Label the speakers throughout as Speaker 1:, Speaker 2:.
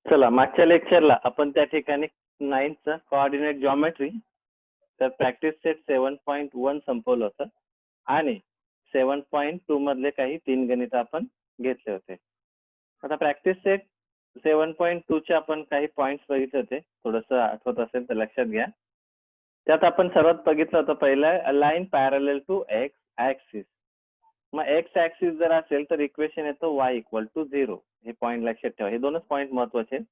Speaker 1: चला मागच्या लेक्चरला आपण त्या ठिकाणी 9th कोऑर्डिनेट जॉमेट्री तर प्रॅक्टिस सेट 7.1 संपवलं होतं आणि 7.2 मधले काही 3 गणित आपण घेतले होते. आता प्रॅक्टिस सेट 7.2 चे आपण काही पॉइंट्स बघितले होते. थोडंसं आठवत असेल तर लक्षात घ्या. त्यात आपण सर्वात बघितलं होतं पहिलं a line parallel to X axis. मग एक्स ऍक्सिस जर असेल तर इक्वेशन येतो y इक्वल टू 0. हे पॉइंट लक्षात ठेवा. हे दोनच पॉइंट महत्वाचे आहेत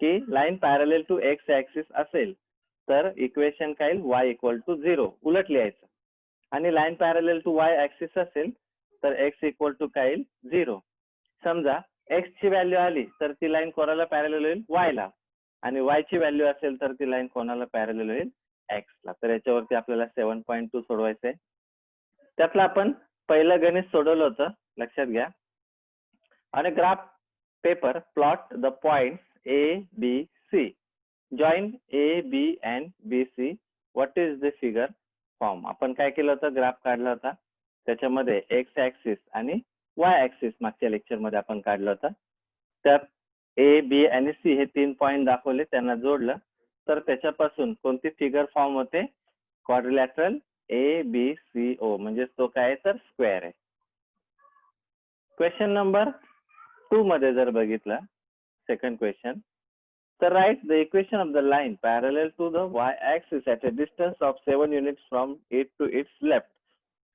Speaker 1: की line parallel to X axis असेल तर इक्वेशन काय येईल y इक्वल टू 0 उलट लिहायचं. आणि line parallel to y axis असेल तर x इक्वल टू काय येईल 0. समजा x ची व्हॅल्यू आली तर ती लाईन कोणाला पॅरलल होईल y ला आणि y ची व्हॅल्यू असेल तर ती लाईन कोणाला पॅरलल होईल x ला. तर याच्यावरती आपल्याला 7.2 सोडवायचं आहे. त्यातलं आपण पहिलं गणित सोडवलं होतं लक्षात घ्या. आणि graph paper plot the points A B C join A B and B C what is the figure form. आपण काय केलं होतं ग्राफ काढला होता. त्याच्यामध्ये एक्स ऍक्सिस आणि वाय ऍक्सिस मागच्या लेक्चर मध्ये आपण काढलं होतं. त्यात A B आणि C हे 3 पॉइंट दाखवले त्यांना जोडलं तर त्याच्यापासून कोणती फिगर फॉर्म होते क्वाड्रिलॅटरल ABCO म्हणजे तो काय तर स्क्वेअर आहे. क्वेश्चन नंबर 2 मध्ये जर बघितलं सेकंड क्वेश्चन तर write the equation of the line parallel to the y axis at a distance of 7 units from it to its left.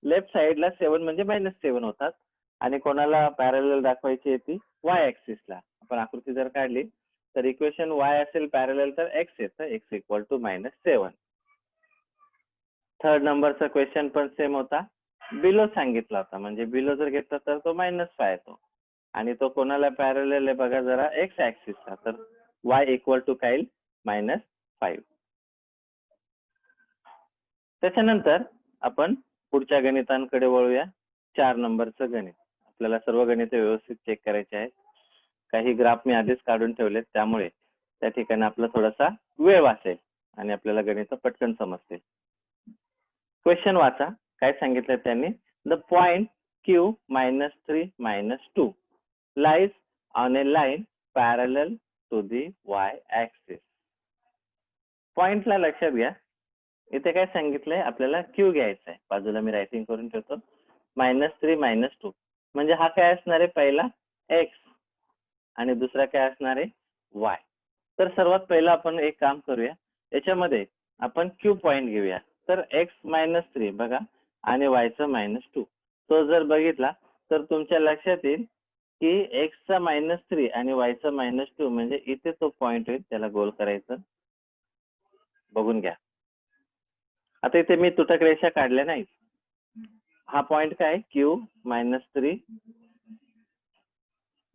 Speaker 1: Left साइडला 7 म्हणजे -7 होतात आणि कोणाला पॅरलल दाखवायची आहे ती y ऍक्सिसला. आपण आकृती जर काढली तर इक्वेशन y असेल पॅरलल तर x येतं x इक्वल टू -7. थर्ड नंबरचा क्वेश्चन पण सेम होता. बिलो सांगितला होता म्हणजे बिलो जर घेतला तर तो -5 येतो आणि तो कोणाला पॅरलल आहे बघा जरा एक्स ऍक्सिसला तर y इक्वल टू काय येईल -5. त्याच्यानंतर आपण पुढच्या गणितांकडे वळूया. 4 नंबरचं गणित. आपल्याला सर्व गणिते व्यवस्थित चेक करायचे आहेत. काही ग्राफ मी आधीच काढून ठेवलेत त्यामुळे त्या ठिकाणी आपला थोडासा वेळ वाचेल आणि आपल्याला गणित पटकन समजतील. क्वेश्चन वाचा काय सांगितलं त्यांनी. The point Q -3 -2 lies on a line parallel to the y axis. पॉइंटला लक्षात घ्या. इथे काय सांगितलंय आपल्याला Q घ्यायचा आहे. बाजूला मी रायटिंग करून ठेवतो. -3 -2 म्हणजे हा काय असणार आहे पहिला x आणि दुसरा काय असणार आहे y. तर सर्वात पहिला आपण एक काम करूया. याच्यामध्ये आपण Q पॉइंट घेऊया. तर x -3 बघा आणि y चा -2 तो जर बघितला तर तुमच्या लक्षात येईल की x चा -3 आणि y चा -2 म्हणजे इथे तो पॉइंट होईल. त्याला गोल करायचं. बघून घ्या. आता इथे मी तुटक रेषा काढल्या नाहीत. हा पॉइंट काय Q -3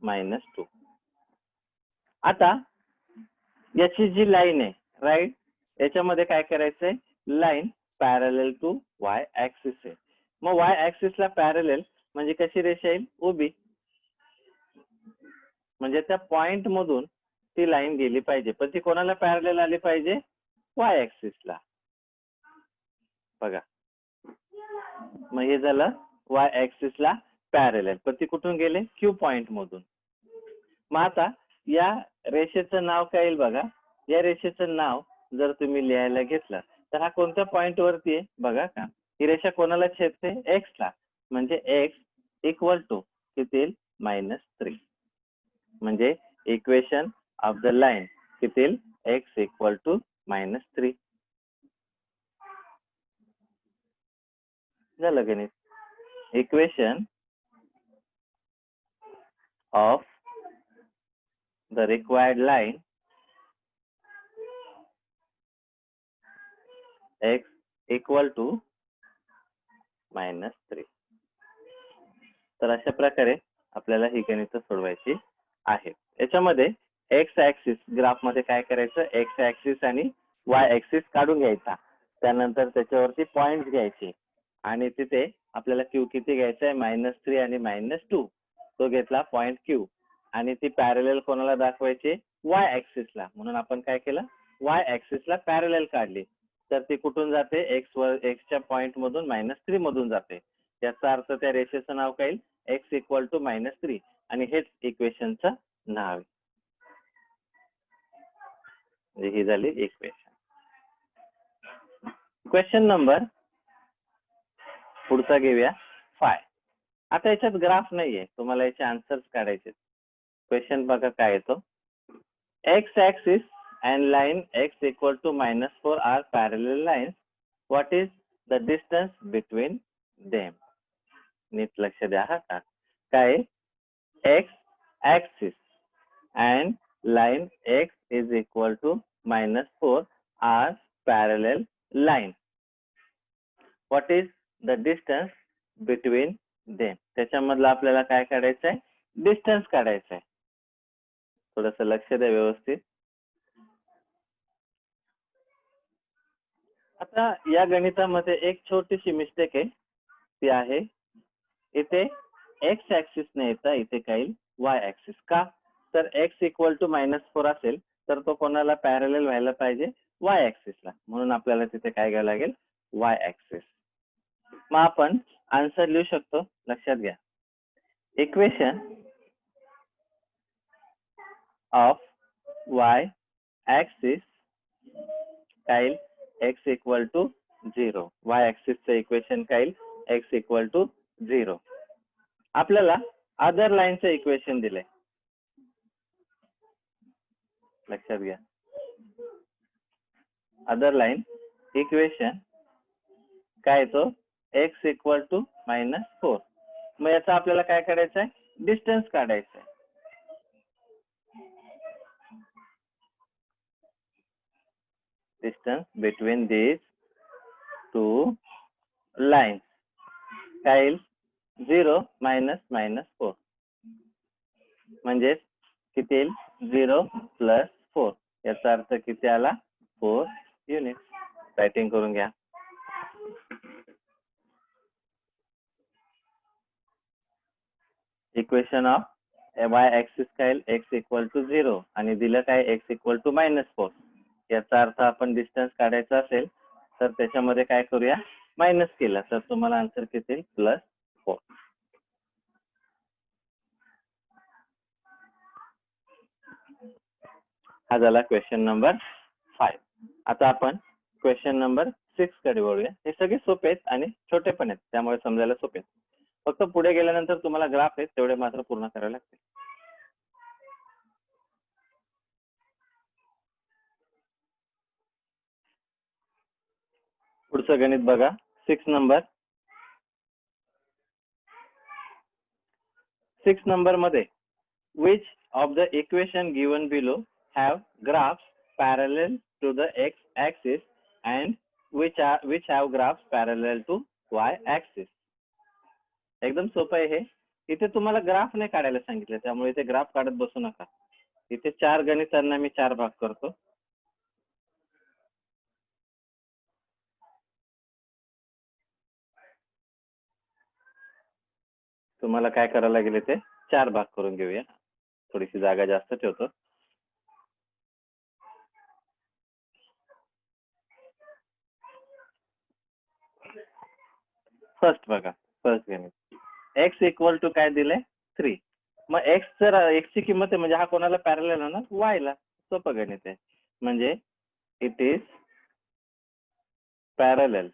Speaker 1: -2. आता याची जी लाईन आहे राईट याच्यामध्ये काय करायचंय line parallel to y axis आहे. मग y ऍक्सिसला पॅरलल म्हणजे कशी रेषा येईल उभी. म्हणजे त्या पॉइंट मधून ती लाईन गेली पाहिजे पण ती कोणाला पॅरलल आली पाहिजे y ऍक्सिसला. बघा मग हे झालं y ऍक्सिसला पॅरलल पण ती कुठून गेले Q पॉइंट मधून. मग आता या रेषेचं नाव काय येईल बघा. या रेषेचं नाव जर तुम्ही लिहायला घेतलं तर हा कोणत्या पॉइंट वरती आहे बघा का. ही रेषा कोणाला छेदते x ला म्हणजे x इक्वल टू किती येईल -3 म्हणजे इक्वेशन ऑफ द लाईन किती येईल x इक्वल टू -3. झालं गणित. Equation of the required line x equal to -3. तर अशा प्रकारे आपल्याला ही गणित सोडवायची आहेत. याच्यामध्ये x ऍक्सिस ग्राफ मध्ये काय करायचं x ऍक्सिस आणि y ऍक्सिस काढून घ्यायचा. त्यानंतर त्याच्यावरती पॉइंट्स घ्यायचे आणि तिथे आपल्याला Q किती घ्यायचा आहे -3 आणि -2 तो घेतला पॉइंट Q आणि ती पॅरलल कोणाला दाखवायची y ऍक्सिसला. म्हणून आपण काय केलं y ऍक्सिसला पॅरलल काढली तर ती कुठून जाते x च्या पॉइंट मधून -3 मधून जाते. याचा अर्थ त्या रेषेचं नाव काय x इक्वल टू -3 आणि हेच इक्वेशनचं नाव आहे. म्हणजे ही झाली इक्वेशन. क्वेश्चन नंबर पुढचा घेऊया 5. आता याच्यात ग्राफ नाहीये, तुम्हाला याचे आन्सर्स काढायचे. क्वेश्चन बघा काय येतो. X axis and line x equal to -4 are parallel lines. What is the distance between them? नीट लक्ष द्या हा का. काय x axis and line x is equal to -4 are parallel lines. What is the distance between them? त्याच्यामधलं आपल्याला काय काढायचं आहे, डिस्टन्स काढायचं आहे. थोडंसं लक्ष द्या व्यवस्थित. आता या गणितामध्ये एक छोटीशी मिस्टेक आहे, ती आहे इथे एक्स ऍक्सिस ने येता इथे काही वाय ऍक्सिस. का तर एक्स इक्वल टू -4 असेल तर तो कोणाला पॅरलल व्हायला पाहिजे, वाय ऍक्सिसला. म्हणून आपल्याला तिथे काय घ्यावं लागेल, वाय ऍक्सिस. मग आपण आन्सर लिहू शकतो, लक्षात घ्या. इक्वेशन ऑफ वाय ऍक्सिस काय एक्स इक्वल टू 0. वाय ऍक्सिसचं इक्वेशन काय एक्स इक्वल टू 0. आपल्याला अदर लाईनचं इक्वेशन दिलंय, लक्षात घ्या. अदर लाईन इक्वेशन काय येतो, एक्स इक्वल टू -4. मग याचा आपल्याला काय काढायचं आहे, डिस्टन्स काढायचं आहे. Distance between these two lines काय 0 -4. म्हणजे किती येईल, 0 + 4. याचा अर्थ किती आला, 4 युनिट. रायटिंग करून घ्या. इक्वेशन ऑफ वाय ऍक्सिस काय एक्स इक्वल टू 0 आणि दिलं काय एक्स इक्वल टू -4. याचा अर्थ आपण डिस्टन्स काढायचा असेल तर त्याच्यामध्ये काय करूया, मायनस केला तर तुम्हाला आन्सर किती येईल, +4. हा झाला क्वेश्चन नंबर 5. आता आपण क्वेश्चन नंबर 6 कडे वळूया. हे सगळे सोपे आहेत आणि छोटे पण आहेत, त्यामुळे समजायला सोपे आहेत. फक्त पुढे गेल्यानंतर तुम्हाला ग्राफ आहेत तेवढे मात्र पूर्ण करावे लागतील. पुढचं गणित बघा, 6 नंबर. 6 नंबर मध्ये which of the equation given below have graphs parallel to the x axis and which have graphs parallel to y axis. एकदम सोपं आहे हे. इथे तुम्हाला ग्राफ नाही काढायला सांगितलं, त्यामुळे इथे ग्राफ काढत बसू नका. इथे 4 गणितांना मी 4 भाग करतो. तुम्हाला काय करायला लागेल, इथे 4 भाग करून घेऊया. थोडीशी जागा जास्त ठेवतो. फर्स्ट बघा, फर्स्ट गणित एक्स इक्वल टू काय दिले, 3. मग एक्स जर एक्स ची किंमत आहे म्हणजे हा कोणाला पॅरलल आहे ना, वाय ला. सोपं गणित आहे. म्हणजे it is parallel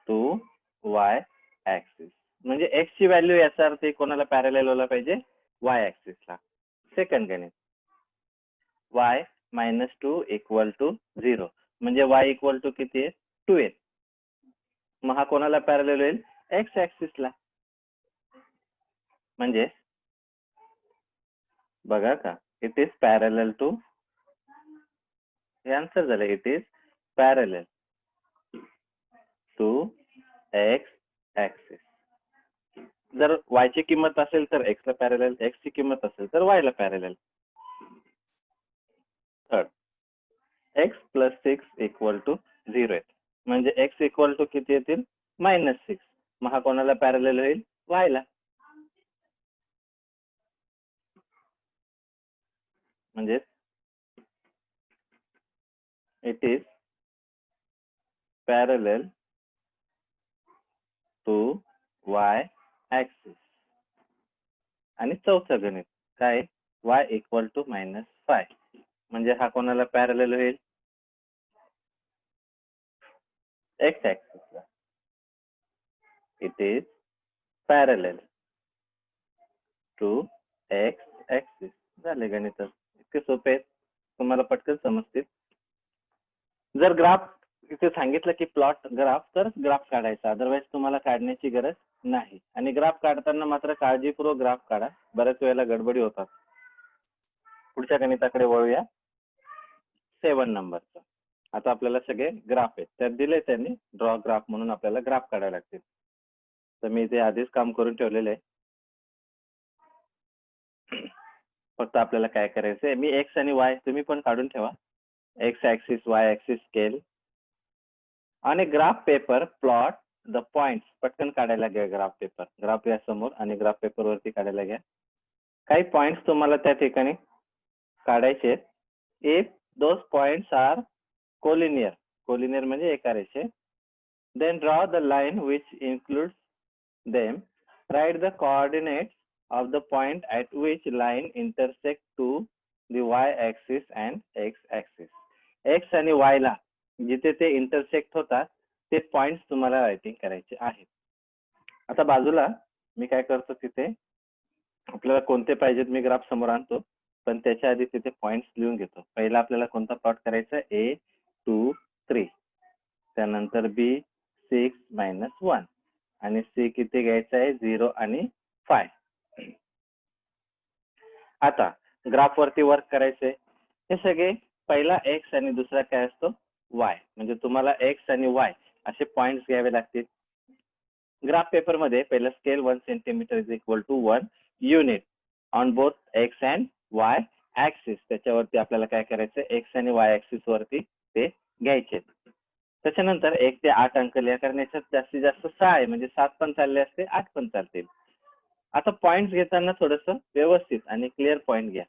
Speaker 1: to Y axis. म्हणजे एक्स ची व्हॅल्यू याचा अर्थ कोणाला पॅरलल व्हायला पाहिजे, वाय ऍक्सिसला. सेकंड गणित y -2 इक्वल टू 0. म्हणजे y इक्वल टू किती आहे, 2 आहे. मग हा कोणाला पॅरलल होईल, एक्स ऍक्सिसला. म्हणजे बघा का, इट इज पॅरलल टू, हे आन्सर झालं, it is parallel to X axis. जर y ची किंमत असेल तर x ला पॅरलल, x ची किंमत असेल तर y ला parallel. Third x + 6 equal to 0 आहे. म्हणजे x इक्वल टू किती येतील, -6. मग हा कोणाला पॅरलल होईल, y ला. म्हणजे it is parallel to Y axis. आणि चौथं गणित काय, y इक्वल टू -5. म्हणजे हा कोणाला पॅरलल होईल? एक्स ऍक्सिसला. It is parallel to X axis. झाले गणित. इतके सोपे आहेत, तुम्हाला पटकन समजतील. जर ग्राफ इथे सांगितलं की प्लॉट ग्राफ, तर ग्राफ काढायचा, अदरवाईज तुम्हाला काढण्याची गरज नाही. आणि ग्राफ काढताना मात्र काळजीपूर्वक ग्राफ काढा, बऱ्याच वेळेला गडबडी होतात. पुढच्या गणिताकडे वळूया, 7 नंबरचा. आता आपल्याला सगळे ग्राफ आहेत, त्यात दिले त्यांनी ड्रॉ ग्राफ म्हणून आपल्याला ग्राफ काढायला लागतील. तर मी इथे आधीच काम करून ठेवलेलं आहे. फक्त आपल्याला काय करायचंय, मी एक्स आणि वाय तुम्ही पण काढून ठेवा. X axis, Y axis, scale आणि graph paper plot the points. पटकन काढायला घ्या ग्राफ पेपर. ग्राफ या समोर आणि ग्राफ पेपर वरती काढायला घ्या. काही पॉइंट्स तुम्हाला त्या ठिकाणी काढायचे. If those points are collinear, collinear म्हणजे एका रेषे, then draw the line which includes them. Write the coordinates of the point at which line intersect to the y-axis and x-axis. x आणि y ला जिथे ते इंटरसेक्ट होतात ते points तुम्हाला writing करायचे आहेत. आता बाजूला मी काय करतो, तिथे आपल्याला कोणते पाहिजेत मी ग्राफ समोर आणतो, पण त्याच्या आधी तिथे पॉइंट्स लिहून घेतो. पहिला आपल्याला कोणता प्लॉट करायचा आहे, A 2 3, त्यानंतर B 6 - 1 आणि C किती घ्यायचा आहे, 0 आणि 5. आता ग्राफ वरती वर्क करायचंय. हे सगळे पहिला एक्स आणि दुसरा काय असतो, वाय. म्हणजे तुम्हाला एक्स आणि वाय असे पॉइंट्स घ्यावे लागतील. ग्राफ पेपर मध्ये पहिला scale 1 centimetre is equal to 1 unit on both X and Y axis. त्याच्यावरती आपल्याला काय करायचं, एक्स आणि वाय ऍक्सिस वरती ते घ्यायचे. त्याच्यानंतर 1 ते 8 अंक लिहा, कारण याच्यात जास्तीत जास्त 6 आहे, म्हणजे 7 पण चालले असते, 8 पण चालतील. आता पॉइंट घेताना थोडस व्यवस्थित आणि क्लिअर पॉइंट घ्या.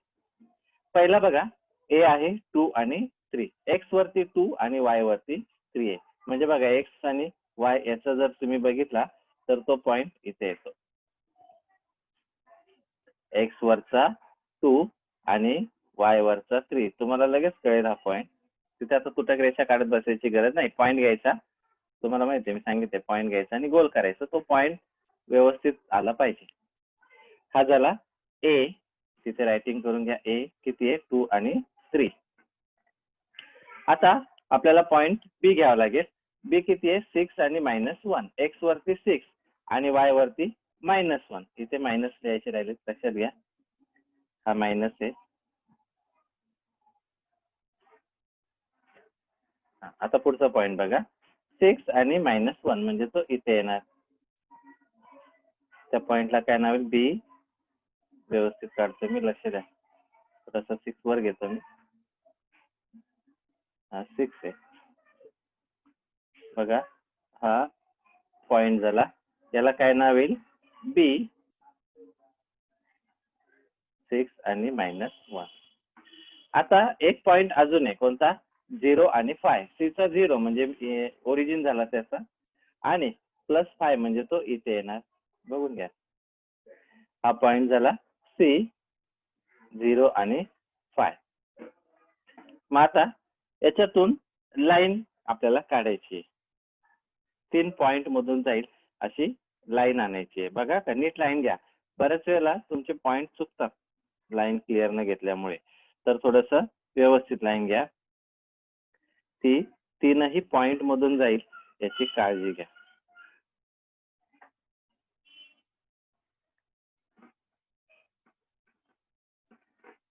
Speaker 1: पहिला बघा, ए आहे 2 आणि 3, एक्स वरती 2 आणि वाय वरती 3 आहे. म्हणजे बघा एक्स आणि वाय याचा जर तुम्ही बघितला तर तो पॉइंट इथे येतो. एक्स वरचा 2 आणि वाय वरचा 3, तुम्हाला लगेच कळेल हा पॉइंट. तिथे आता तुटक रेषा काढत बसायची गरज नाही, पॉइंट घ्यायचा. तुम्हाला माहिती आहे, मी सांगितले पॉइंट घ्यायचा आणि गोल करायचा. तो पॉइंट व्यवस्थित आला पाहिजे. हा झाला ए, तिथे रायटिंग करून घ्या. ए किती आहे, 2 आणि 3. आता आपल्याला पॉइंट बी घ्यावा लागेल. बी किती आहे, 6 आणि -1. एक्स वरती 6 आणि वाय वरती -1. इथे मायनस लिहायचे राहिले, लक्षात घ्या. हा मायनस आहे. आता पुढचा पॉइंट बघा, 6 आणि -1 म्हणजे तो इथे येणार. त्या पॉइंटला काय नाव आहे, बी. व्यवस्थित काढतो मी, लक्ष द्या. थोडासा 6 वर घेतो मी. हा 6 आहे बघा, हा पॉइंट झाला. याला काय नाव येईल, बी. 6 आणि -1. आता एक पॉइंट अजून आहे, कोणता, 0 आणि 5. सी चा 0 म्हणजे ओरिजिन झाला त्याचा, आणि +5 म्हणजे तो इथे येणार. बघून घ्या, हा पॉइंट झाला सी, 0 आणि 5. मग आता याच्यातून लाईन आपल्याला काढायची, 3 पॉइंट मधून जाईल अशी लाईन आणायची आहे. बघा, नीट लाईन घ्या. बऱ्याच वेळेला तुमचे पॉइंट चुकतात लाईन क्लिअर न घेतल्यामुळे, तर थोडस व्यवस्थित लाईन घ्या. ती 3ही पॉइंट मधून जाईल याची काळजी घ्या.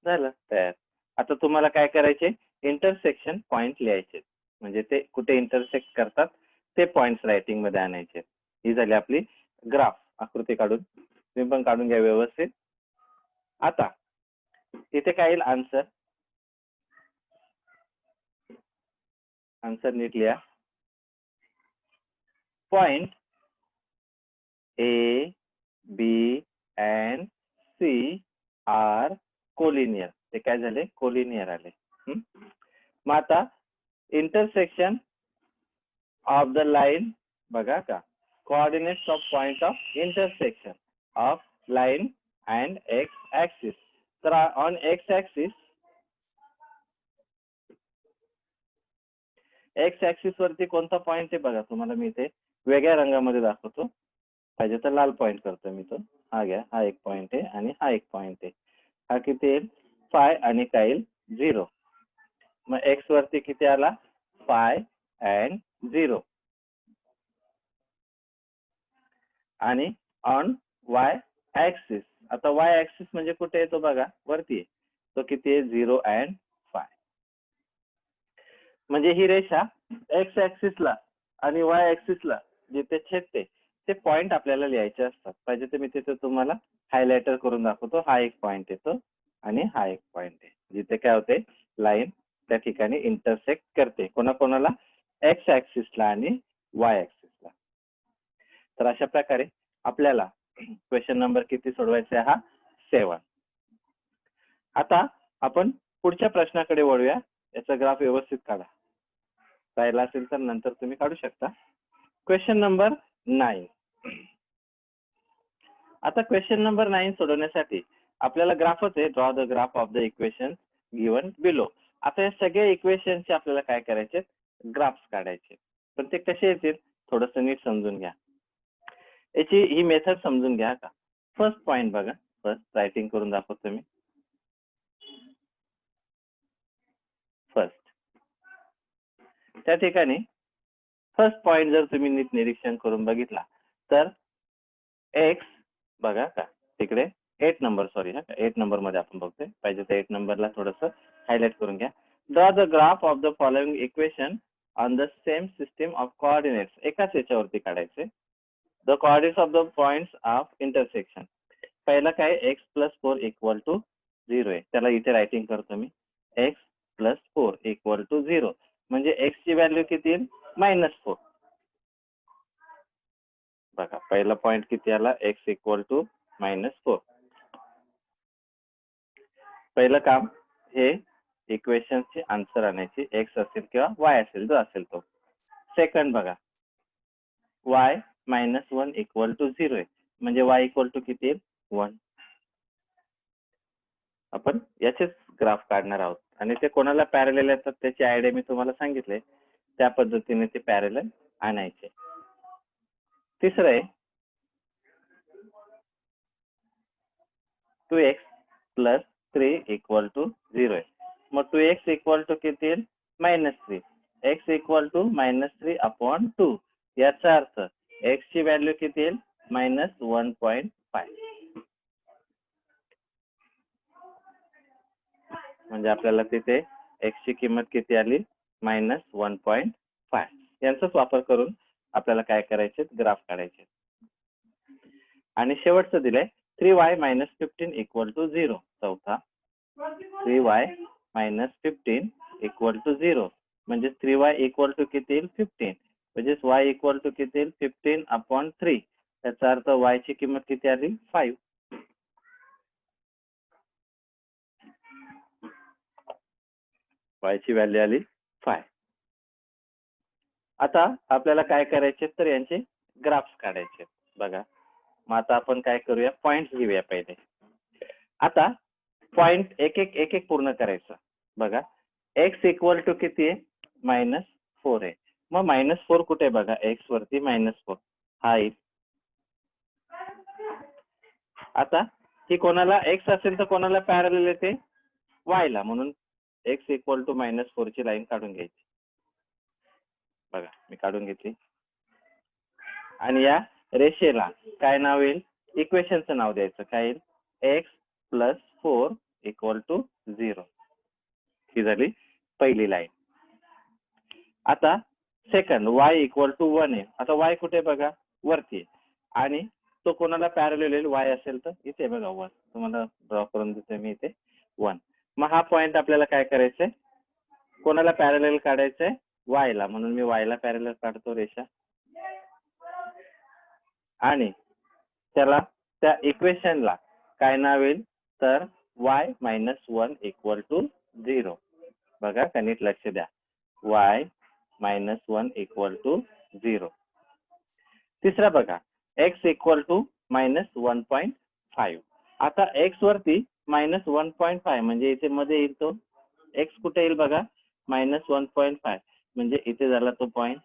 Speaker 1: झालं तयार. आता तुम्हाला काय करायचे, इंटरसेक्शन पॉइंट लिहायचे, म्हणजे ते कुठे इंटरसेक्ट करतात ते पॉइंट्स रायटिंग मध्ये आणायचे. ही झाली आपली ग्राफ आकृती काढून. तुम्ही पण काढून घ्या व्यवस्थित. आता इथे काय येईल, आन्सर. आन्सर नीट लिहा. Point A, B and C are collinear. ते काय झाले, कोलिनियर आले. मग आता इंटरसेक्शन ऑफ द लाईन बघा का, coordinates of point of intersection of line and X axis. तर on X axis X axis वरती कोणता पॉईंट आहे बघा, तुम्हाला मी इथे वेगळ्या रंगामध्ये दाखवतो. पाहिजे तर लाल पॉईंट करतो मी तो. हा घ्या, हा एक पॉईंट आहे आणि हा एक पॉईंट आहे. हा किती येईल? फाय आणि काय येईल? 0. मग एक्स वरती किती आला? Five and 0. आणि ऑन वाय ऍक्सिस, आता वाय ऍक्सिस म्हणजे कुठे आहे तो बघा, वरती आहे. तो किती आहे? 0 अँड फाय. म्हणजे ही रेषा एक्स ऍक्सिसला आणि वाय ऍक्सिसला जिथे छेदते ते पॉइंट आपल्याला लिहायचे असतात. पाहिजे तर मी तिथे तुम्हाला हायलायटर करून दाखवतो. हा एक पॉइंट येतो आणि हा एक पॉइंट आहे, जिथे काय होते, लाईन त्या ठिकाणी इंटरसेक्ट करते. कोणाकोणाला? एक्स ऍक्सिसला आणि वाय ऍक्सिसला. तर अशा प्रकारे आपल्याला क्वेश्चन नंबर किती सोडवायचा आहे? हा 7. आता आपण पुढच्या प्रश्नाकडे वळूया. याचा ग्राफ व्यवस्थित काढा. राहिला असेल तर नंतर तुम्ही काढू शकता. Question number 9. आता क्वेश्चन नंबर 9 सोडवण्यासाठी आपल्याला ग्राफच आहे. Draw the graph of the equation given below. आता या सगळ्या इक्वेशनचे आपल्याला काय करायचे? ग्राफ्स काढायचे. पण ते कसे येतील थोडस नीट समजून घ्या. याची ही मेथड समजून घ्या का. फर्स्ट पॉइंट बघा, फर्स्ट रायटिंग करून दाखवतो मी. फर्स्ट त्या ठिकाणी फर्स्ट पॉइंट जर तुम्ही नीट निरीक्षण करून बघितला तर एक्स बघा का तिकडे 8 नंबर, सॉरी, 8 नंबर मध्ये आपण बघतोय. पाहिजे तर 8 नंबरला थोडस हायलाइट करून घ्या. Draw the graph of the following equation on the same system of coordinates. एकाच याच्यावरती काढायचे. The coordinates of the points of intersection. पहिला काय? एक्स प्लस 4 इक्वल टू 0 आहे. त्याला इथे रायटिंग करतो मी. एक्स प्लस 4 इक्वल टू 0 म्हणजे एक्स ची व्हॅल्यू किती येईल? -4. बघा पहिला पॉइंट किती आला? X equal to -4. पहिलं काम हे इक्वेशनचे आन्सर आणायची. एक्स असेल किंवा वाय असेल, जो असेल तो. सेकंड बघा, वाय -1 इक्वल टू 0 आहे म्हणजे वाय इक्वल टू किती येईल? 1. आपण याचेच ग्राफ काढणार आहोत आणि ते कोणाला पॅरलल येतात त्याची आयडिया मी तुम्हाला सांगितले. त्या पद्धतीने ते पॅरलल आणायचे. तिसरं आहे 2x प्लस 3 इक्वल टू 0 आहे. मग 2x इक्वल टू किती येईल? -3. x equal to -3 upon 2. याचा अर्थ x ची व्हॅल्यू किती येईल? -1.5. म्हणजे आपल्याला तिथे x ची किंमत किती आली? -1.5. यांचाच वापर करून आपल्याला काय करायचे? ग्राफ काढायचे. आणि शेवटचं दिलंय 3y - 15 इक्वल टू 0. चौथा 3y - 15 इक्वल टू 0 म्हणजे 3y इक्वल टू किती येईल? 15. म्हणजे y इक्वल टू किती येईल? 15 अपॉन 3. याचा अर्थ y ची किंमत किती आली? 5. y ची व्हॅल्यू आली 5. आता आपल्याला काय करायचे? तर यांचे ग्राफ्स काढायचे. बघा मग आता आपण काय करूया? पॉइंट्स घेऊया पहिले. आता पॉइंट एक एक पूर्ण करायचं. बघा एक्स इक्वल टू किती आहे? -4 आहे. मग -4 कुठे? बघा एक्स वरती -4 हा येईल. आता ही कोणाला एक्स असेल तर कोणाला पॅरलल येते? वाय ला. म्हणून एक्स इक्वल टू -4 ची लाईन काढून घ्यायची. बघा मी काढून घेतली. आणि या रेषेला काय नाव येईल? इक्वेशनचं नाव द्यायचं. काय येईल? X plus 4 equal to 0. ही झाली पहिली लाईन. आता सेकंड y इक्वल टू 1 आहे. आता y कुठे? बघा वरती आहे. आणि तो कोणाला पॅरलल येईल? y असेल तर इथे बघा 1. तुम्हाला ड्रॉ करून देतोय मी इथे 1. मग हा पॉइंट आपल्याला काय करायचंय? कोणाला पॅरलल काढायचंय? y ला. म्हणून मी y ला पॅरलल काढतो रेषा. आणि त्याला त्या इक्वेशनला काय नाव येईल? तर y - 1 इक्वल टू 0. बघा का नीट लक्ष द्या. y - 1 equal to 0. तिसरा बघा x इक्वल टू -1.5. आता x वरती -1.5 म्हणजे इथे मध्ये येईल तो x कुठे येईल? बघा -1.5. म्हणजे इथे झाला तो पॉइंट,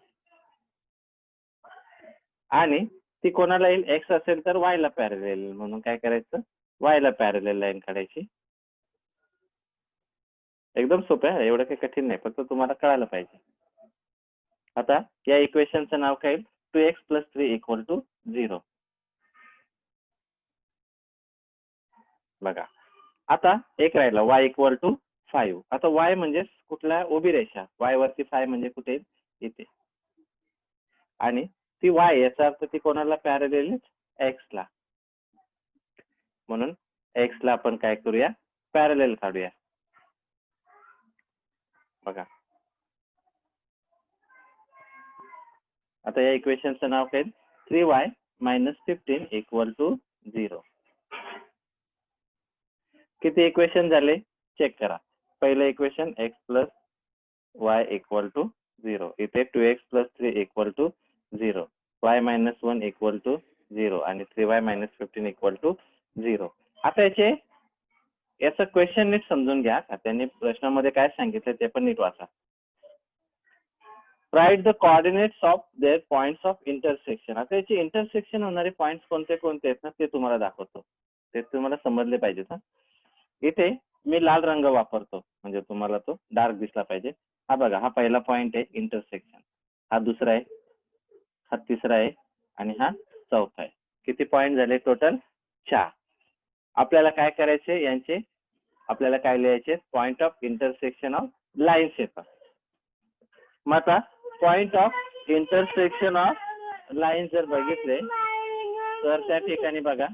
Speaker 1: आणि ती कोणाला येईल, एक्स असेल तर वाय ला पॅरलल, म्हणून काय करायचं, वाय ला पॅरलल लाईन काढायची. एकदम सोपं आहे, एवढं काही कठीण नाही, फक्त तुम्हाला कळायला पाहिजे. आता या इक्वेशनचं नाव काय, 2x + 3 = 0. बघा आता एक राहिला y = 5. आता y म्हणजे कुठला, उभी रेषा, y वरती 5 म्हणजे कुठे, इथे, आणि ती y, याचा अर्थ ती कोणाला पॅरलल, x ला, म्हणून x ला आपण काय करूया, पॅरलल काढूया. बघा आता या इक्वेशनचं नाव काय, 3y - 15 = 0. किती इक्वेशन झाले, चेक करा. पहिलं इक्वेशन x + y = 0, इथे 2x + 3 = 0, y - 1 = 0 आणि 3y - 15 = 0. आता याचं क्वेश्चन नीट समजून घ्या. त्यांनी प्रश्नामध्ये काय सांगितलं ते पण नीट वाचा. Write the coordinates of their points of intersection. आता याचे इंटरसेक्शन होणारे पॉइंट्स कोणते कोणते आहेत ना, ते तुम्हाला दाखवतो. ते तुम्हाला समजले पाहिजे. इथे मी लाल रंग वापरतो, म्हणजे तुम्हाला तो डार्क दिसला पाहिजे. हा बघा, हा पहिला पॉइंट आहे इंटरसेक्शन, हा दुसरा आहे, हा तिसरा आहे, आणि हा चौथा आहे. किती पॉइंट झाले टोटल, 4. आपल्याला काय करायचे, यांचे आपल्याला काय लिहायचे, point of intersection of lines येतात. मग आता point of intersection of lines जर बघितले तर त्या ठिकाणी बघा,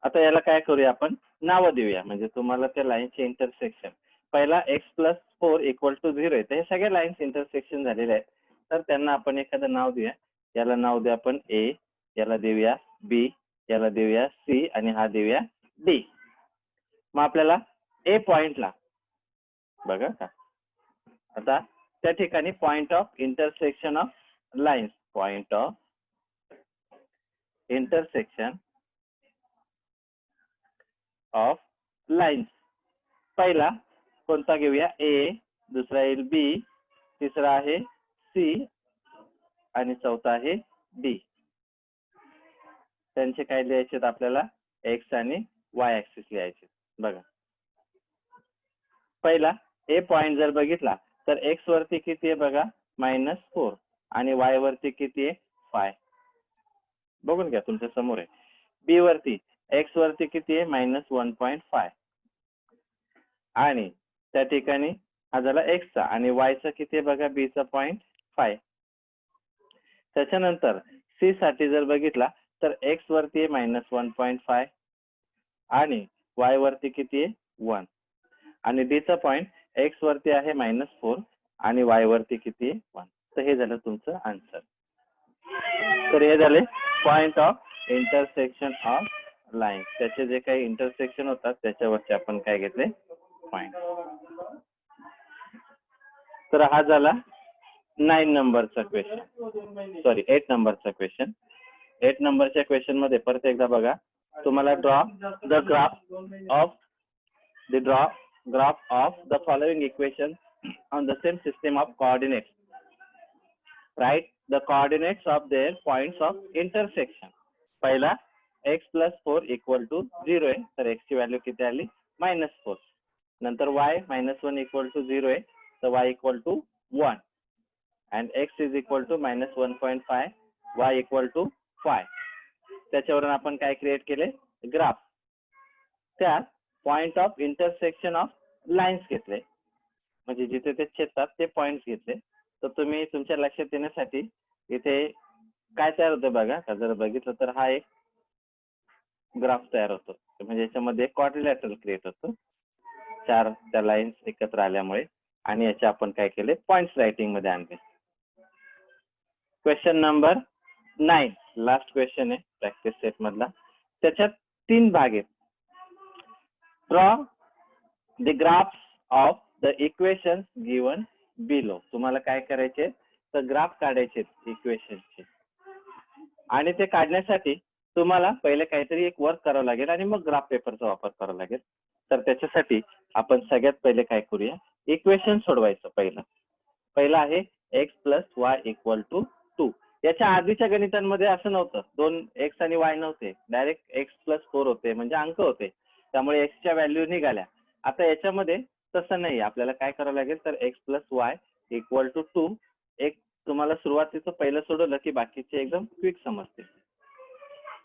Speaker 1: आता याला काय करूया, आपण नावं देऊया, म्हणजे तुम्हाला त्या लाईनचे इंटरसेक्शन, पहिला x + 4 = 0 आहे, तर हे सगळे लाईन्स इंटरसेक्शन झालेले आहेत. तर त्यांना आपण एखादं नाव देऊया. याला नाव द्या आपण A, याला देऊया B, याला देऊया C, आणि हा देऊया D. मग आपल्याला A पॉइंटला बघा का, आता त्या ठिकाणी point of intersection of lines, point of intersection of lines, पहिला कोणता घेऊया, A, दुसरा येईल B, तिसरा आहे C, आणि चौथा आहे D. त्यांचे काय लिहायचे आपल्याला, एक्स आणि वाय ऍक्सिस लिहायचे. बघा पहिला A पॉइंट जर बघितला तर एक्स वरती किती आहे बघा, -4, आणि वाय वरती किती आहे, 5. बघून घ्या, तुमच्या समोर आहे. बी वरती, एक्स वरती किती आहे, -1.5, आणि त्या ठिकाणी हा झाला एक्सचा, आणि वायचा किती आहे बघा, बीचा 0.5. त्याच्यानंतर सी साठी जर बघितला तर एक्स वरती आहे -1.5, आणि वाय वरती किती आहे, 1, आणि डी चा पॉइंट एक्स वरती आहे -4, आणि वाय वरती किती आहे, 1. तर हे झालं तुमचं आन्सर. तर हे झाले point of intersection of line. त्याचे जे काही इंटरसेक्शन होतात त्याच्यावरती आपण काय घेतले, पॉइंट. तर हा झाला 9 नंबरचा क्वेश्चन, सॉरी 8 नंबरचा क्वेश्चन. 8 नंबरच्या क्वेश्चन मध्ये परत एकदा बघा, तुम्हाला draw the graph of the following equation on the same system of coordinates. Right the coordinates of their points of intersection. पहिला x + 4 = 0 आहे, तर x ची व्हॅल्यू किती आली, -4. नंतर y - 1 = 0 आहे, तर y = 1, and x is equal to -1.5, y equal to 5. त्याच्यावरून आपण काय क्रिएट केले, ग्राफ. त्या point of intersection of lines घेतले, म्हणजे जिथे ते छेदतात ते पॉइंट्स घेतले. तर तुम्ही तुमच्या लक्षात येण्यासाठी इथे काय तयार होतं बघा, जर बघितलं तर हा एक ग्राफ तयार होतो, म्हणजे याच्यामध्ये क्वाड्रिलॅटरल क्रिएट होतो, 4 त्या लाईन्स एकत्र आल्यामुळे, आणि याचे आपण काय केले, पॉइंट्स रायटिंग मध्ये आणले. क्वेश्चन नंबर 9, लास्ट क्वेश्चन आहे प्रॅक्टिस सेट मधला. त्याच्यात 3 भाग आहेत. Draw the graphs of the equations given below. तुम्हाला काय करायचे, तर ग्राफ काढायचे इक्वेशनचे, आणि ते काढण्यासाठी तुम्हाला पहिले काहीतरी एक वर्क करावं लागेल आणि मग ग्राफ पेपरचा वापर करावा लागेल. तर त्याच्यासाठी आपण सगळ्यात पहिले काय करूया, इक्वेशन सोडवायचं. पहिलं आहे X plus Y equal to 2. याच्या आधीच्या गणितांमध्ये असं नव्हतं, 2 एक्स आणि वाय नव्हते, डायरेक्ट एक्स प्लस 4 होते, म्हणजे अंक होते, त्यामुळे एक्सच्या व्हॅल्यू निघाल्या. आता याच्यामध्ये तसं नाही, आपल्याला काय करावं लागेल, तर X plus Y equal to 2. एक तुम्हाला सुरुवातीचं पहिलं सोडवलं की बाकीचे एकदम क्विक समजते.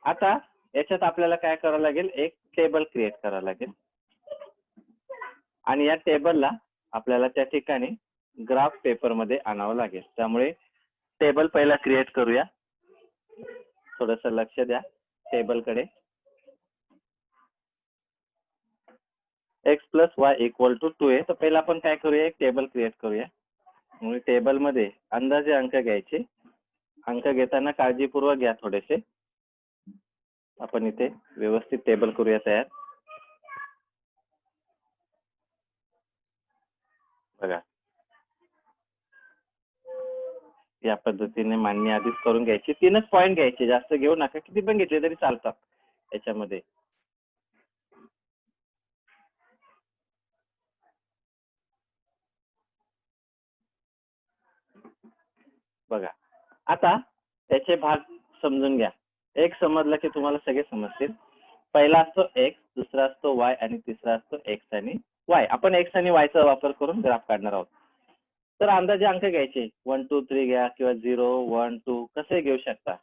Speaker 1: आता याच्यात आपल्याला काय करावं लागेल, एक टेबल क्रिएट करावं लागेल आणि या टेबलला आपल्याला त्या ठिकाणी ग्राफ पेपर मध्ये आणावं लागेल. त्यामुळे टेबल पहिला क्रिएट करूया. थोडस लक्ष द्या टेबल कडे. X plus Y equal to 2 आहे, तर पहिला आपण काय करूया, एक टेबल क्रिएट करूया. म्हणून टेबल मध्ये अंदाजे अंक घ्यायचे. अंक घेताना काळजीपूर्वक घ्या थोडेसे. आपण इथे व्यवस्थित टेबल करूया तयार. बघा, या पद्धतीने मांडणी आधीच करून घ्यायची. 3च पॉइंट घ्यायचे, जास्त घेऊ नका, किती पण घेतले तरी चालतात याच्यामध्ये. बघा, आता त्याचे भाग समजून घ्या. एक समजला की तुम्हाला सगळे समजतील. पहिला असतो एक्स, दुसरा असतो वाय आणि तिसरा असतो एक्स आणि वाय. आपण एक्स आणि वायचा वापर करून ग्राफ काढणार आहोत. तर अंदाजे अंक घ्यायचे, 1 2 3 घ्या किंवा 0 1 2 कसे घेऊ शकता.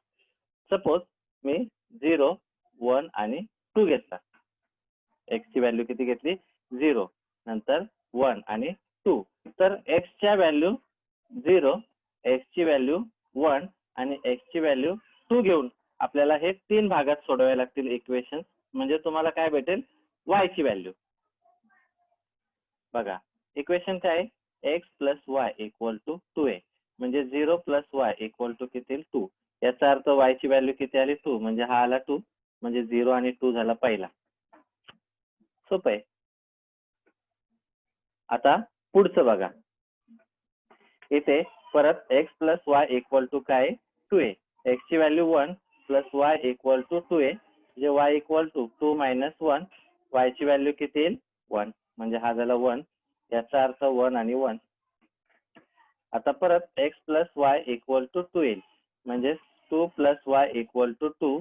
Speaker 1: सपोज मी 0 1 आणि 2 घेतला. एक्स ची व्हॅल्यू किती घेतली, 0, नंतर 1 आणि 2. तर एक्स च्या व्हॅल्यू 0, एक्स ची व्हॅल्यू 1 आणि एक्स ची व्हॅल्यू 2 घेऊन आपल्याला हे 3 भागात सोडवावे लागतील इक्वेशन. म्हणजे तुम्हाला काय भेटेल, वाय ची व्हॅल्यू. बघा, इक्वेशन काय आहे, X plus Y equal to 2a, म्हणजे 0 प्लस वाय इक्वल टू किती, 2. याचा अर्थ वाय ची व्हॅल्यू किती आली, 2, म्हणजे हा आला 2, म्हणजे 0 आणि 2 झाला पहिला. सोपं आहे. आता पुढचं बघा, इथे परत X plus Y equal to काय, 2a. एक्स ची value 1 plus Y equal to 2a, म्हणजे Y equal to 2 minus 1. Y ची व्हॅल्यू किती येईल, 1, म्हणजे हा झाला 1. याचा अर्थ 1 आणि 1. आता परत X plus Y equal to 2 येईल, म्हणजे 2 plus Y equal to 2.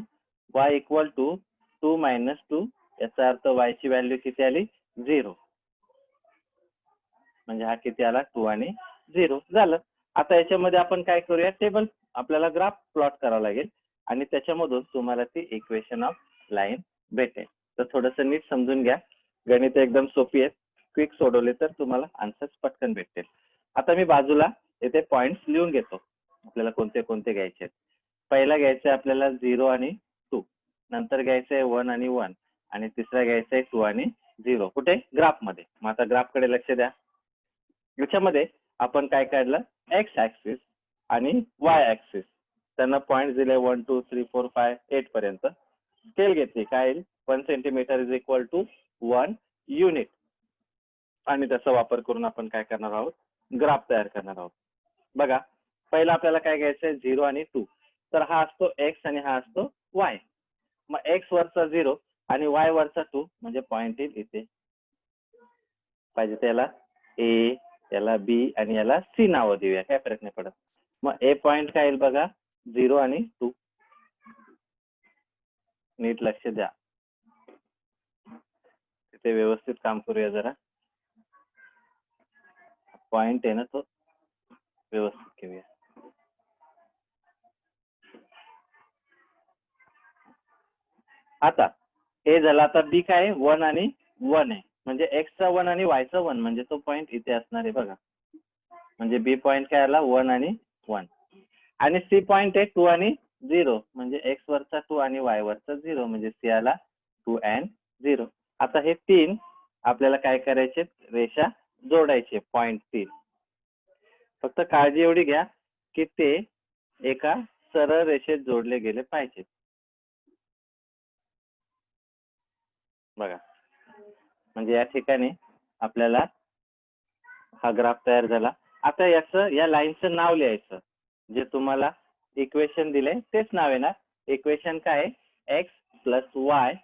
Speaker 1: Y equal to 2 minus 2. याचा अर्थ वाय ची व्हॅल्यू किती आली, 0, म्हणजे हा किती आला, 2 आणि 0 झालं. आता याच्यामध्ये आपण काय करूया, टेबल आपल्याला ग्राफ प्लॉट करावा लागेल आणि त्याच्यामधून तुम्हाला ती इक्वेशन ऑफ लाईन भेटेल. तर थोडस नीट समजून घ्या, गणित एकदम सोपी आहेत. क्विक सोडवले तर तुम्हाला आन्सर्स पटकन भेटतील. आता मी बाजूला इथे पॉइंट्स लिहून घेतो, आपल्याला कोणते कोणते घ्यायचे आहेत. पहिला घ्यायचा आहे आपल्याला 0 आणि 2, नंतर घ्यायचं आहे 1 आणि 1, आणि तिसरा घ्यायचा आहे 2 आणि 0. कुठे, ग्राफ मध्ये. मग आता ग्राफ कडे लक्ष द्या. याच्यामध्ये आपण काय काढलं, एक्स ऍक्सिस आणि वाय ऍक्सिस. त्यांना पॉइंट दिले 1 2 3 4 5 8 पर्यंत. स्केल घेतली, काय येईल, 1 centimetre is equal to 1 unit. आणि त्याचा वापर करून आपण काय करणार आहोत, ग्राफ तयार करणार आहोत. बघा, पहिला आपल्याला काय घ्यायचंय, 0 आणि 2. तर हा असतो एक्स आणि हा असतो वाय. मग एक्स वरचा 0 आणि वाय वरचा 2, म्हणजे पॉइंट येईल इथे. पाहिजे त्याला ए, याला बी आणि याला सी नावं देऊया, काय फरक नाही पडत. मग ए पॉइंट काय येईल बघा, 0 आणि 2. नीट लक्ष द्या, तिथे व्यवस्थित काम करूया जरा. पॉइंट आहे ना, तो व्यवस्थित घेऊया. आता ए झाला. आता बी काय, 1 आणि 1 आहे, म्हणजे एक्सचा 1 आणि वायचा 1, म्हणजे तो पॉइंट इथे असणार आहे बघा. म्हणजे बी पॉइंट काय आला, 1 आणि 1. आणि सी पॉइंट आहे 2 आणि 0, म्हणजे एक्स वरचा 2 आणि वाय वरचा 0, म्हणजे सी आला 2 and 0. आता हे 3 आपल्याला काय करायचे, रेषा जोडायचे, पॉइंट 3. फक्त काळजी एवढी घ्या की ते एका सरळ रेषेत जोडले गेले पाहिजे. बघा, म्हणजे या ठिकाणी आपल्याला हा ग्राफ तयार झाला. आता याचं, या लाईनचं नाव लिहायचं. जे तुम्हाला इक्वेशन दिले तेच नाव आहे ना. इक्वेशन काय, X plus Y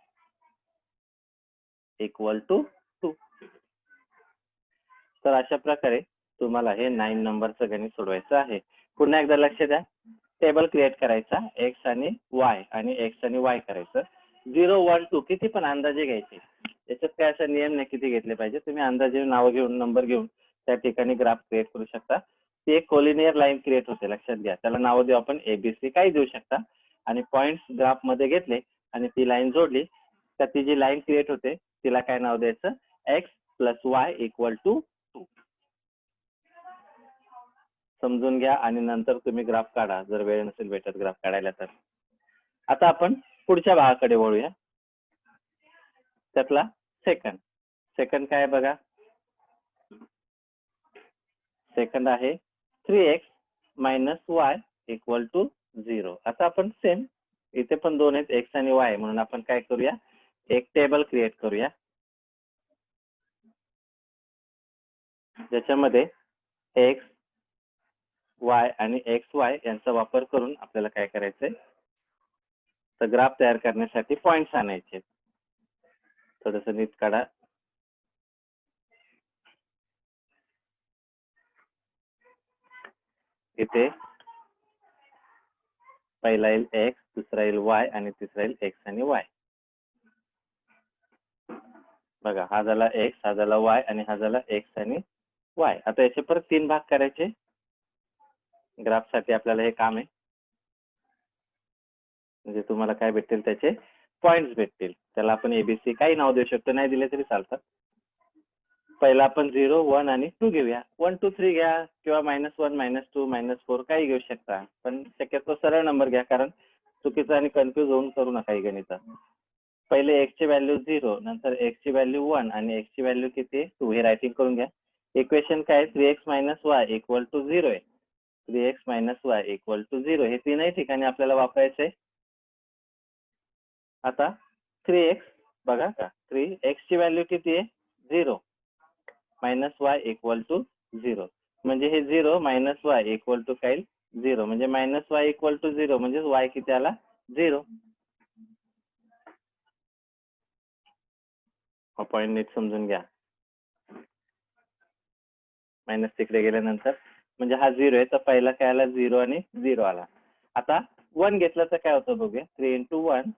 Speaker 1: equal to 2. तर अशा प्रकारे तुम्हाला हे 9 नंबरचं गणित सोडवायचं आहे. पुन्हा एकदा लक्ष द्या, टेबल क्रिएट करायचा, एक्स आणि वाय आणि एक्स आणि वाय करायचं. 0, 1, 2 किती पण अंदाजे घ्यायचे. याच्यात काय असा नियम नाही किती घेतले पाहिजे. तुम्ही अंदाजे नाव घेऊन नंबर घेऊन त्या ठिकाणी ग्राफ क्रिएट करू शकता. ती एक कोलिनियर लाईन क्रिएट होते, लक्षात घ्या. त्याला नाव देऊ आपण एबीसी, काही देऊ शकता. आणि पॉइंट्स ग्राफ मध्ये घेतले आणि ती लाईन जोडली तर ती जी लाईन क्रिएट होते तिला काय नाव द्यायचं, X plus Y equal to 2. समजून घ्या आणि नंतर तुम्ही ग्राफ काढा जर वेळ नसेल भेटत ग्राफ काढायला तर. आता आपण पुढच्या भागाकडे वळूया. त्यातला सेकंड काय बघा, सेकंड आहे 3x minus Y equal to 0. आता आपण सेम इथे पण दोन आहेत एक्स आणि वाय, म्हणून आपण काय करूया, एक टेबल क्रिएट करूया ज्याच्यामध्ये एक्स वाय आणि एक्स वाय यांचा वापर करून आपल्याला काय करायचंय, तर ग्राफ तयार करण्यासाठी पॉइंट्स आणायचे. थोडस नीट काढा. इथे पहिला येईल एक्स, दुसरा येईल वाय आणि तिसरा येईल एक्स आणि वाय. बघा, हा झाला एक्स, हा झाला वाय आणि हा झाला एक्स आणि वाय. आता याचे परत 3 भाग करायचे. ग्राफ साठी आपल्याला हे काम आहे. म्हणजे तुम्हाला काय भेटतील, त्याचे पॉइंट्स भेटतील. त्याला आपण एबीसी काही नाव देऊ शकतो, नाही दिले तरी चालतात. पहिला आपण 0, 1 आणि 2 घेऊया. 1, 2, 3 घ्या किंवा -1, -2, -4 काही घेऊ शकता. पण शक्यतो सरळ नंबर घ्या, कारण चुकीचं आणि कन्फ्युज होऊन करू नका ही गणित. पहिले एक्स ची व्हॅल्यू 0, नंतर एक्स ची व्हॅल्यू 1 आणि एक्स ची व्हॅल्यू किती 2 हे रायटिंग करून घ्या. इक्वेशन काय 3x minus Y equal to 0 आहे. 3x minus Y equal to 0 हे तीनही ठिकाणी आपल्याला वापरायचे. आता 3x बघा का, 3x ची व्हॅल्यू किती आहे 0, मायनस वाय इक्वल टू 0. म्हणजे हे 0 मायनस वाय इक्वल टू काय 0, म्हणजे मायनस वाय इक्वल टू 0 म्हणजे वाय किती आला 0. हा पॉइंट नीट समजून घ्या. मायनस तिकडे गेल्यानंतर म्हणजे हा 0 आहे, तर पहिला काय आला 0 आणि 0 आला. आता 1 घेतलं तर काय होतं बघूया. 3 × 1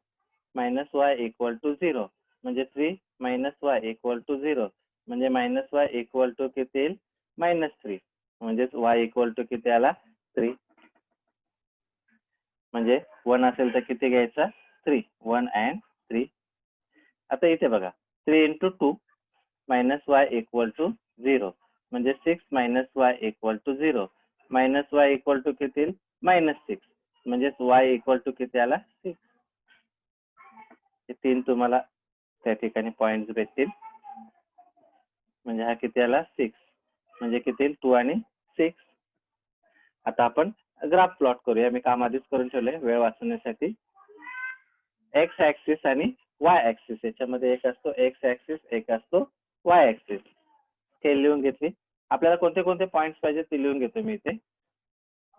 Speaker 1: मायनस वाय इक्वल टू 0, म्हणजे 3 मायनस वाय इक्वल टू 0, म्हणजे मायनस वाय इक्वल टू किती येईल -3, म्हणजेच वाय इक्वल टू किती आला 3. म्हणजे 1 असेल तर किती घ्यायचा 3, 1 and 3. आता इथे बघा 3 × 2 मायनस वाय इक्वल टू 0, म्हणजे 6 minus Y equal to 0, minus Y equal to किती येईल -6, म्हणजेच वाय इक्वल टू किती आला 6. हे 3 तुम्हाला त्या ठिकाणी पॉइंट्स भेटतील. म्हणजे हा किती आला 6, म्हणजे किती येईल 2 आणि 6. आता आपण ग्राफ प्लॉट करूया. मी काम आधीच करून ठेवले वेळ वाचवण्यासाठी. एक्स ऍक्सिस आणि वाय ऍक्सिस, याच्यामध्ये एक असतो एक्स ऍक्सिस, एक असतो वाय ऍक्सिस. हे लिहून घेतली. आपल्याला कोणते कोणते पॉइंट्स पाहिजे ते लिहून घेतो मी इथे.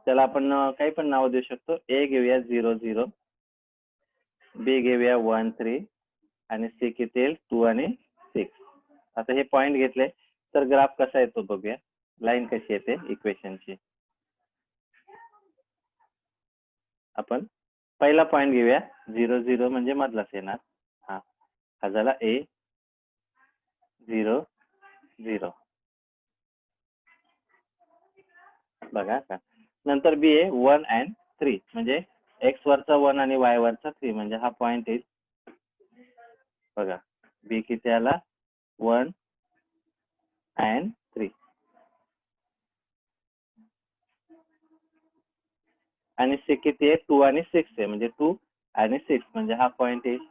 Speaker 1: त्याला आपण काही पण नाव देऊ शकतो. ए घेऊया 0, 0, बी घेऊया 1, 3 आणि सी किती येईल 2 आणि 6. आता हे पॉइंट घेतले तर ग्राफ कसा येतो बघूया. लाईन कशी येते इक्वेशनची. आपण पहिला पॉइंट घेऊया 0, 0 म्हणजे मधलाच येणार. हा झाला ए 0, 0 बघा का. नंतर बी आहे 1 and 3, म्हणजे एक्स वरचा 1 आणि वाय वरचा 3, म्हणजे हा पॉइंट येईल. बघा बी किती आला 1 and 3. आणि सी किती आहे 2 आणि 6 आहे, म्हणजे 2 आणि 6, म्हणजे हा पॉइंट येईल.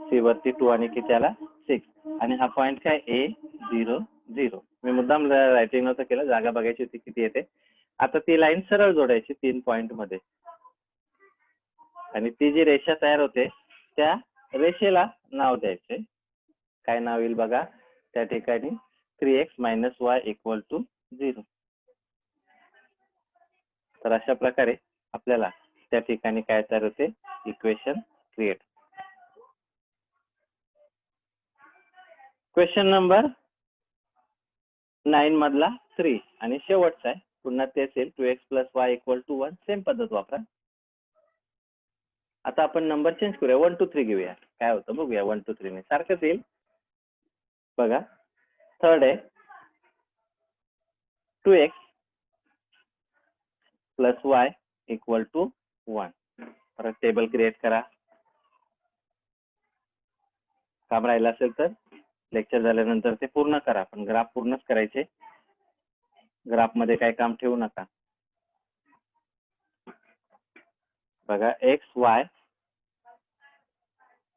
Speaker 1: सी वरती 2 आणि किती आला 6, आणि हा पॉइंट काय ए 0, 0. मी मुद्दाम रायटिंग नव्हतं केलं, जागा बघायची होती किती येते. आता ती लाईन सरळ जोडायची 3 पॉइंट मध्ये, आणि ती जी रेषा तयार होते त्या रेषेला नाव द्यायचे. काय नाव येईल बघा त्या ठिकाणी 3x minus Y equal to 0. तर अशा प्रकारे आपल्याला त्या ठिकाणी काय तयार होते, इक्वेशन क्रिएट. क्वेश्चन नंबर 9 मधला 3 आणि शेवटचा आहे. पुन्हा तेच येईल 2x + y = 1. सेम पद्धत वापरा. आता आपण नंबर चेंज करूया, 1 2 3 घेऊया. काय होतं बघूया. 1 2 3 ने सारखंच येईल बघा. थर्ड आहे 2x + y = 1. परत टेबल क्रिएट करा. काम राहिलं असेल तर लेक्चर झाल्यानंतर ते पूर्ण करा, पण ग्राफ पूर्णच करायचे. ग्राफ मध्ये काय काम ठेवू नका. बघा x y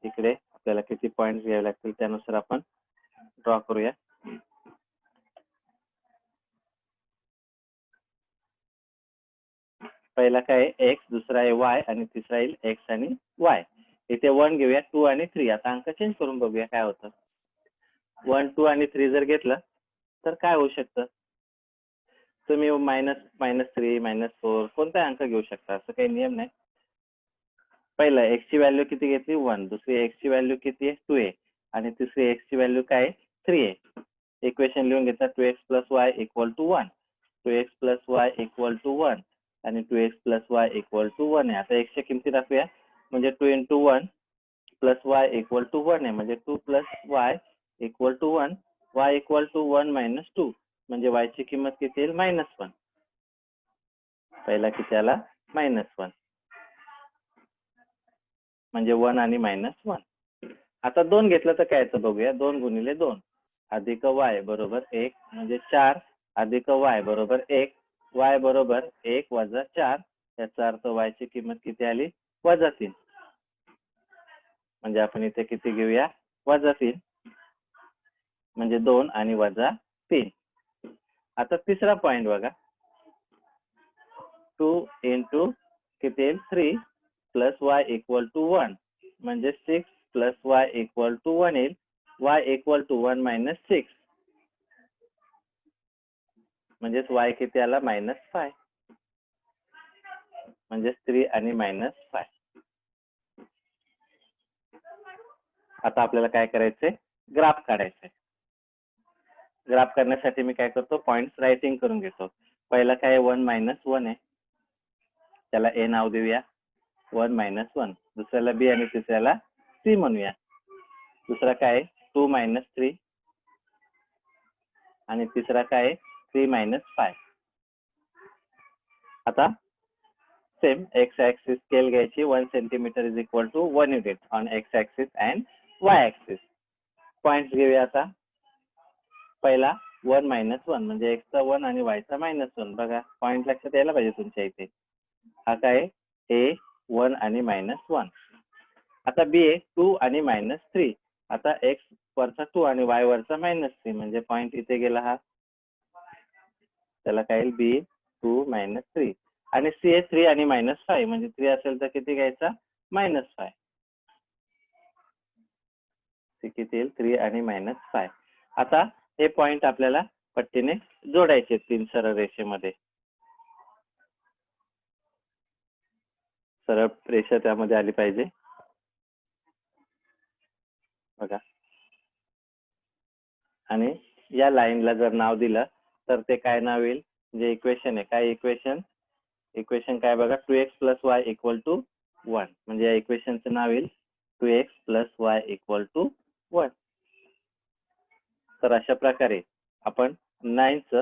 Speaker 1: इकडे आपल्याला किती पॉइंट्स घ्यावे लागतील त्यानुसार आपण ड्रॉ करूया. पहिला काय x, दुसरा आहे y आणि तिसरा येईल x आणि y. इथे 1 घेऊया, 2 आणि 3. आता अंक चेंज करून बघूया काय होतं. 1 2 आणि 3 जर घेतलं तर काय होऊ शकतं. तुम्ही -3 -4 कोणता अंक घेऊ शकता, असं काही नियम नाही. पहिला x ची व्हॅल्यू किती घेतली 1, दुसरी x ची व्हॅल्यू किती आहे 2 आहे आणि तिसरी x ची व्हॅल्यू काय आहे 3 आहे. इक्वेशन लिहून घेता 2x + y = 1. 2x + y = 1 आणि 2x + y = 1 आहे. आता x च्या किमती टाकूया, म्हणजे 2 × 1 + y = 1 आहे, म्हणजे 2 + y = 1. y = 1 - 2 म्हणजे y ची किंमत किती येईल -1. पहिला किती आला -1 म्हणजे 1 आणि -1. आता 2 घेतलं तर काय येतं बघूया. 2 × 2 अधिक y = 1 म्हणजे 4 अधिक y = 1. y = 1 - 4. याचा अर्थ y ची किंमत किती आली -3. म्हणजे आपण इथे किती घेऊया -3 म्हणजे 2 आणि -3. आता तिसरा पॉइंट बघा. 2 × किती येईल 3 + y = 1 म्हणजे 6 + y = 1 येईल. y = 1 - 6 म्हणजे y किती आला -5 म्हणजे 3 आणि -5. आता आपल्याला काय करायचंय, ग्राफ काढायचंय. ग्राफ करण्यासाठी मी काय करतो, पॉइंट्स रायटिंग करून घेतो. पहिला काय 1 - 1 आहे, त्याला a नाव देऊया 1 - 1. दुसऱ्याला b आणि तिसऱ्याला c म्हणूया. दुसरा काय 2 - 3 आणि तिसरा काय 3 - 5. आता सेम x ऍक्सिस स्केल घ्यायची. 1 centimetre = 1 unit on x axis and y axis. Points घेऊया. आता पहिला 1 - 1 म्हणजे x चा 1 आणि y चा -1. बघा पॉइंट लक्षात यायला पाहिजे तुमच्या इथे. हा काय a 1 आणि -1. आता b आहे 2 आणि -3. आता x वरचा 2 आणि y वरचा -3 म्हणजे पॉइंट इथे गेला हा. त्याला काय येईल b 2 - 3 आणि c आहे 3 आणि -5 म्हणजे 3 असेल तर किती घ्यायचा -5. c किती येईल 3 आणि -5. आता हे पॉइंट आपल्याला पट्टीने जोडायचे 3 सरळ रेषेमध्ये. सरळ रेषा त्यामध्ये आली पाहिजे बघा. आणि या लाईनला जर नाव दिलं तर ते काय नाव येईल, जे इक्वेशन आहे. काय इक्वेशन काय बघा 2x + y = 1 म्हणजे या इक्वेशनचं नाव येईल 2x + y = 1. तर अशा प्रकारे आपण 9th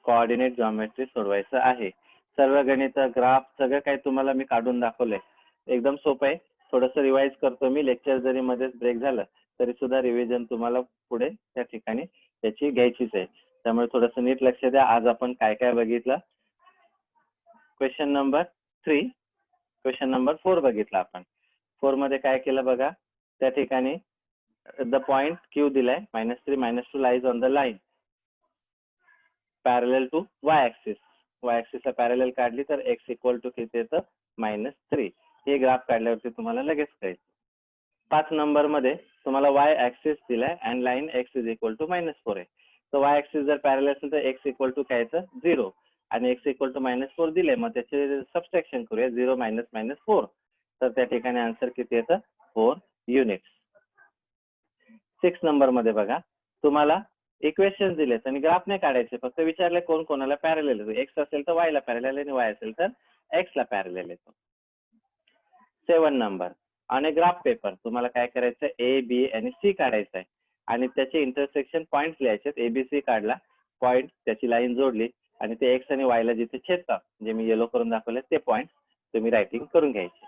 Speaker 1: कोऑर्डिनेट जॉमेट्री सोडवायचं आहे. सर्व गणित, ग्राफ सगळं काही तुम्हाला मी काढून दाखवलंय. एकदम सोपं आहे. थोडंसं रिवाइज करतो मी. लेक्चर जरी मध्येच ब्रेक झालं तरी सुद्धा रिव्हिजन तुम्हाला पुढे त्या ठिकाणी त्याची घ्यायचीच आहे. त्यामुळे थोडंसं नीट लक्ष द्या. आज आपण काय काय बघितलं. क्वेश्चन नंबर 3, क्वेश्चन नंबर 4 बघितला आपण. 4 मध्ये काय केलं बघा. त्या ठिकाणी the point Q दिलाय -3 -2 lies on the line parallel to y axis. y axis ला पॅरलल काढली तर x = किती येतं -3. हे ग्राफ काढल्यावरती तुम्हाला लगेच कळेल. 5 नंबर मध्ये तुम्हाला y axis दिलाय and line x = -4 आहे. तर y axis जर पॅरलल असेल तर x = काय येतं 0. आणि एक्स इक्वल टू -4 दिले, मग त्याचे सबस्ट्रॅक्शन करूया 0 - -4. तर त्या ठिकाणी आन्सर किती येतं 4 युनिट्स. 6 नंबर मध्ये बघा, तुम्हाला इक्वेशन दिलेत आणि ग्राफ नाही काढायचे, फक्त विचारले कोण कोणाला पॅरलल आहे. एक्स असेल तर वाय ला पॅरलल आणि वाय असेल तर एक्स ला पॅरलल येतो. 7 नंबर आणि ग्राफ पेपर तुम्हाला काय करायचं ए बी आणि सी काढायचं आहे आणि त्याचे इंटरसेक्शन पॉइंट लिहायचे. एबीसी काढला, पॉइंट त्याची लाईन जोडली आणि ते एक्स आणि वाय ला जिथे छेदतात, जे मी येलो करून दाखवले ते पॉइंट तुम्ही रायटिंग करून घ्यायचे.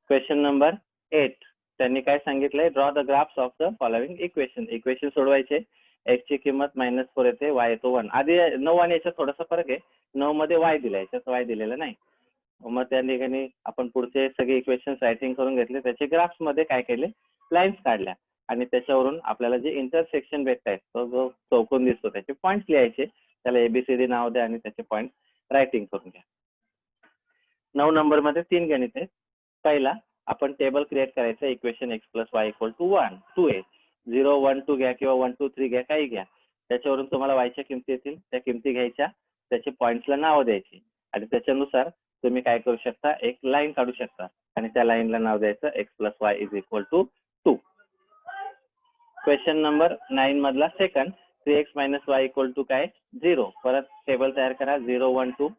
Speaker 1: क्वेश्चन नंबर 8 त्यांनी काय सांगितलंय, draw the graphs of the following equation. Equation सोडवायचे. एक्स ची किंमत -4 येते, वाय येतो 1. आधी 9 आणि याच्यात थोडासा फरक आहे, 9 मध्ये वाय दिलाय, याच्यात वाय दिलेला नाही. मग त्या ठिकाणी आपण पुढचे सगळे इक्वेशन रायटिंग करून घेतले, त्याचे ग्राफ्स मध्ये काय केले, लाईन्स काढल्या आणि त्याच्यावरून आपल्याला जे इंटरसेक्शन भेटतायत, तो जो चौकोन दिसतो त्याचे पॉइंट्स लिहायचे. त्याला एबीसीडी नाव द्या आणि त्याचे पॉइंट रायटिंग करून घ्या. 9 नंबर मध्ये 3 गणित आहेत. पहिला आपण टेबल क्रिएट करायचं, इक्वेशन x + y = 1 2a 0 1 2 घ्या किंवा 1 2 3 घ्या, काही घ्या. त्याच्यावरून तुम्हाला y च्या किमती येतील, त्या किमती घ्यायच्या, त्याचे पॉइंट्सला नाव द्यायची आणि त्याच्यानुसार तुम्ही काय करू शकता, एक लाईन काढू शकता आणि त्या लाईनला नाव द्यायचं x + y = 2. क्वेश्चन नंबर 9 मधला सेकंड, 3x - y = काय 0. परत टेबल तयार करा, 0 1 2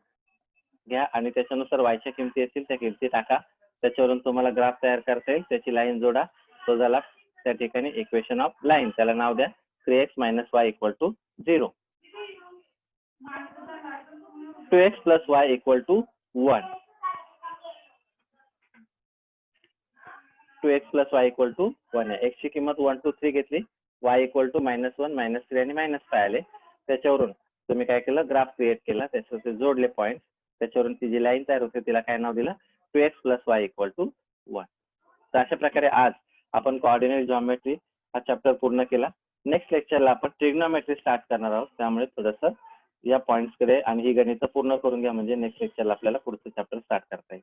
Speaker 1: घ्या आणि त्याच्यानुसार y च्या किमती येतील, त्या किमती टाका. त्याच्यावरून तुम्हाला ग्राफ तयार करता येईल, त्याची लाईन जोडा, तो झाला त्या ठिकाणी इक्वेशन ऑफ लाईन. त्याला नाव द्या 3x - y = 0. 2x + y = 1. 2x + y = 1 आहे. x ची किंमत 1 2 3 घेतली, y = -1 -3 आणि -5 आले. त्याच्यावरून तुम्ही काय केलं, ग्राफ क्रिएट केला, त्याच्यावर जोडले पॉइंट, त्याच्यावरून ती जी लाईन तयार होते तिला काय नाव दिलं, 2x + y = 1. तर अशा प्रकारे आज आपण कोऑर्डिनेट जॉमेट्री हा चॅप्टर पूर्ण केला. नेक्स्ट लेक्चरला आपण ट्रिग्नोमेट्री स्टार्ट करणार आहोत, त्यामुळे थोडंसं या पॉइंट्सकडे आणि ही गणितं पूर्ण करून घ्या, म्हणजे नेक्स्ट लेक्चरला आपल्याला पुढचं चॅप्टर स्टार्ट करता येईल.